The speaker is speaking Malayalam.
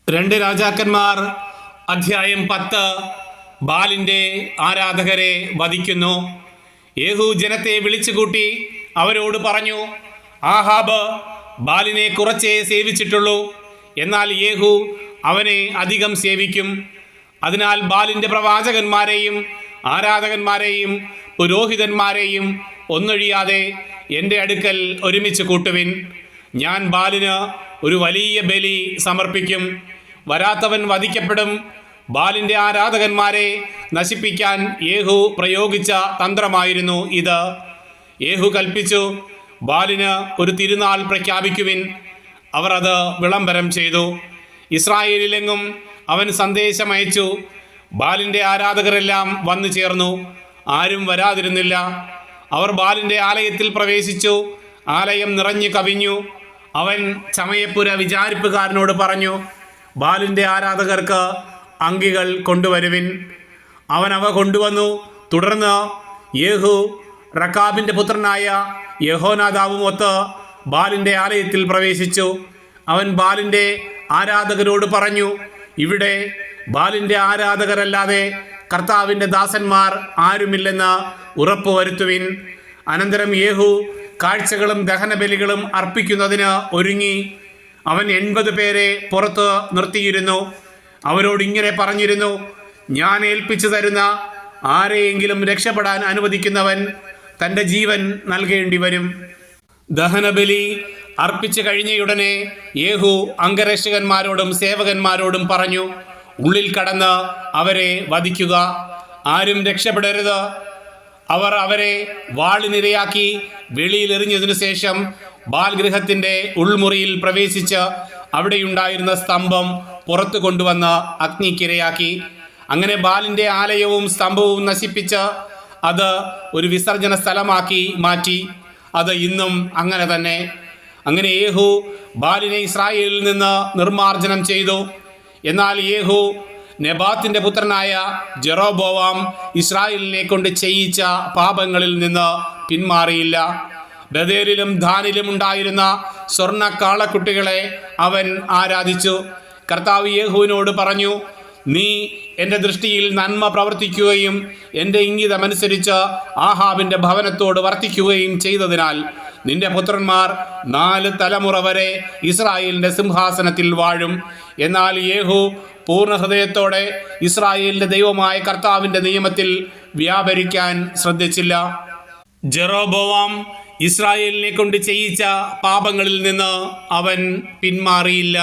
രണ്ട് രാജാക്കന്മാർ അധ്യായം 10. ബാലിന്റെ ആരാധകരെ വധിക്കുന്നു. യേഹൂ ജനത്തെ വിളിച്ചുകൂട്ടി അവരോട് പറഞ്ഞു, ആഹാബ് ബാലിനെ കുറച്ചേ സേവിച്ചിട്ടുള്ളൂ, എന്നാൽ യേഹൂ അവനെ അധികം സേവിക്കും. അതിനാൽ ബാലിന്റെ പ്രവാചകന്മാരെയും ആരാധകന്മാരെയും പുരോഹിതന്മാരെയും ഒന്നൊഴിയാതെ എൻ്റെ അടുക്കൽ ഒരുമിച്ച് കൂട്ടുവിൻ. ഞാൻ ബാലിന് ഒരു വലിയ ബലി സമർപ്പിക്കും. വരാത്തവൻ വധിക്കപ്പെടും. ബാലിന്റെ ആരാധകന്മാരെ നശിപ്പിക്കാൻ യേഹൂ പ്രയോഗിച്ച തന്ത്രമായിരുന്നു ഇത്. യേഹൂ കൽപ്പിച്ചു, ബാലിന് ഒരു തിരുനാൾ പ്രഖ്യാപിക്കുവിൻ. അവർ അത് വിളംബരം ചെയ്തു. ഇസ്രായേലിലെങ്ങും അവൻ സന്ദേശമയച്ചു. ബാലിന്റെ ആരാധകരെല്ലാം വന്നു ചേർന്നു. ആരും വരാതിരുന്നില്ല. അവർ ബാലിന്റെ ആലയത്തിൽ പ്രവേശിച്ചു. ആലയം നിറഞ്ഞു കവിഞ്ഞു. അവൻ ചമയപ്പുര വിചാരിപ്പുകാരനോട് പറഞ്ഞു, ബാലിന്റെ ആരാധകർക്ക് അങ്കികൾ കൊണ്ടുവരുവിൻ. അവൻ അവ കൊണ്ടുവന്നു. തുടർന്ന് യേഹൂ റക്കാബിന്റെ പുത്രനായ യഹോനാദാബും ഒത്ത് ബാലിന്റെ ആലയത്തിൽ പ്രവേശിച്ചു. അവൻ ബാലിന്റെ ആരാധകരോട് പറഞ്ഞു, ഇവിടെ ബാലിന്റെ ആരാധകരല്ലാതെ കർത്താവിന്റെ ദാസന്മാർ ആരുമില്ലെന്ന് ഉറപ്പുവരുത്തുവിൻ. അനന്തരം യേഹൂ കാഴ്ചകളും ദഹനബലികളും അർപ്പിക്കുന്നതിന് ഒരുങ്ങി. അവൻ 80 പേരെ പുറത്ത് നിർത്തിയിരുന്നു. അവരോട് ഇങ്ങനെ പറഞ്ഞിരുന്നു, ഞാൻ ഏൽപ്പിച്ചു തരുന്ന ആരെയെങ്കിലും രക്ഷപ്പെടാൻ അനുവദിക്കുന്നവൻ തൻ്റെ ജീവൻ നൽകേണ്ടി വരും. ദഹനബലി അർപ്പിച്ചു കഴിഞ്ഞയുടനെ യേഹൂ അംഗരക്ഷകന്മാരോടും സേവകന്മാരോടും പറഞ്ഞു, ഉള്ളിൽ കടന്ന് അവരെ വധിക്കുക. ആരും രക്ഷപ്പെടരുത്. അവർ അവരെ വാളിനിരയാക്കി വെളിയിൽ എറിഞ്ഞതിനു ശേഷം ബാൽഗൃഹത്തിന്റെ ഉൾമുറിയിൽ പ്രവേശിച്ച് അവിടെയുണ്ടായിരുന്ന സ്തംഭം പുറത്തു കൊണ്ടുവന്ന് അഗ്നിക്കിരയാക്കി. അങ്ങനെ ബാലിന്റെ ആലയവും സ്തംഭവും നശിപ്പിച്ച് അത് ഒരു വിസർജന സ്ഥലമാക്കി മാറ്റി. അത് ഇന്നും അങ്ങനെ തന്നെ. അങ്ങനെ യേഹൂ ബാലിനെ ഇസ്രായേലിൽ നിന്ന് നിർമാർജനം ചെയ്തു. എന്നാൽ യേഹൂ നെബാത്തിന്റെ പുത്രനായ ജെറോബോവാം ഇസ്രായേലിനെ കൊണ്ട് ചെയ്യിച്ച പാപങ്ങളിൽ നിന്ന് പിന്മാറിയില്ല. ബഥേലിലും ദാനിലും ഉണ്ടായിരുന്ന സ്വർണ്ണ കാളക്കുട്ടികളെ അവൻ ആരാധിച്ചു. കർത്താവ് യേഹൂവിനോട് പറഞ്ഞു, നീ എൻ്റെ ദൃഷ്ടിയിൽ നന്മ പ്രവർത്തിക്കുകയും എൻ്റെ ഇംഗിതമനുസരിച്ച് ആഹാബിൻ്റെ ഭവനത്തോട് വർത്തിക്കുകയും ചെയ്തതിനാൽ നിന്റെ പുത്രന്മാർ 4 തലമുറ വരെ ഇസ്രായേലിൻ്റെ സിംഹാസനത്തിൽ വാഴും. എന്നാൽ യേഹൂ പൂർണ്ണ ഹൃദയത്തോടെ ഇസ്രായേലിൻ്റെ ദൈവമായ കർത്താവിൻ്റെ നിയമത്തിൽ വ്യാപരിക്കാൻ ശ്രദ്ധിച്ചില്ല. ജെറോബോവാം ഇസ്രായേലിനെ കൊണ്ട് ചെയ്യിച്ച പാപങ്ങളിൽ നിന്ന് അവൻ പിന്മാറിയില്ല.